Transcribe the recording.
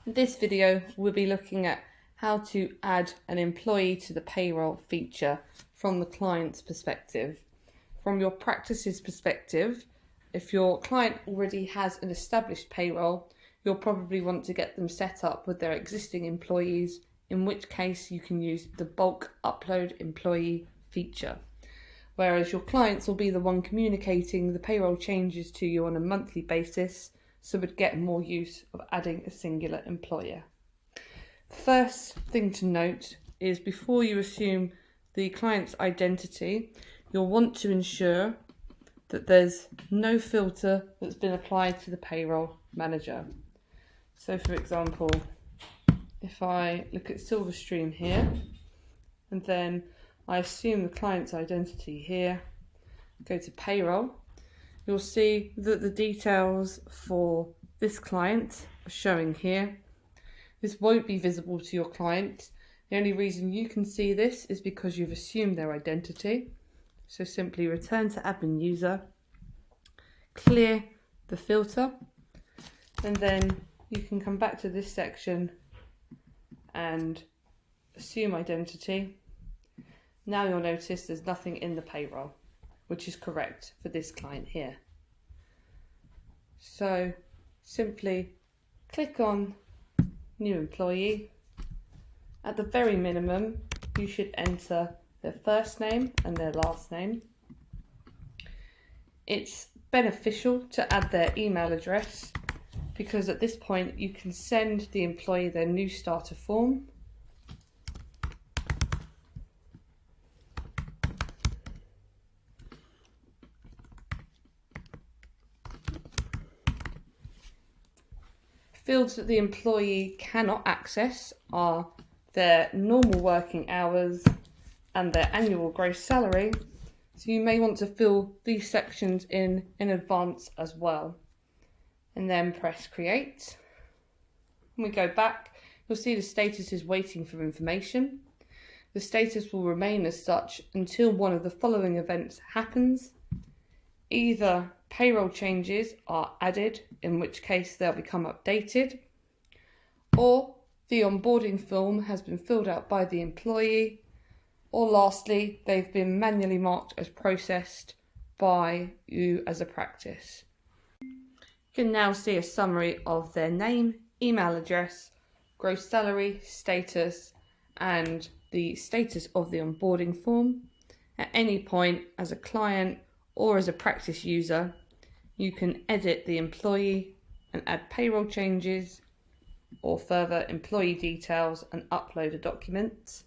In this video, we'll be looking at how to add an employee to the payroll feature from the client's perspective. From your practice's perspective, if your client already has an established payroll, you'll probably want to get them set up with their existing employees, in which case you can use the bulk upload employee feature. Whereas your clients will be the one communicating the payroll changes to you on a monthly basis, so would get more use of adding a singular employer. The first thing to note is before you assume the client's identity, you'll want to ensure that there's no filter that's been applied to the payroll manager. So for example, if I look at Silverstream here, and then I assume the client's identity here, go to payroll, you'll see that the details for this client are showing here. This won't be visible to your client. The only reason you can see this is because you've assumed their identity. So simply return to admin user, clear the filter, and then you can come back to this section and assume identity. Now you'll notice there's nothing in the payroll, which is correct for this client here. So simply click on new employee. At the very minimum, you should enter their first name and their last name. It's beneficial to add their email address because at this point you can send the employee their new starter form. Fields that the employee cannot access are their normal working hours and their annual gross salary. So you may want to fill these sections in advance as well. And then press create. When we go back, you'll see the status is waiting for information. The status will remain as such until one of the following events happens. Either payroll changes are added, in which case they'll become updated, or the onboarding form has been filled out by the employee, or lastly, they've been manually marked as processed by you as a practice. You can now see a summary of their name, email address, gross salary, status, and the status of the onboarding form. At any point, as a client or as a practice user, you can edit the employee and add payroll changes or further employee details and upload a document.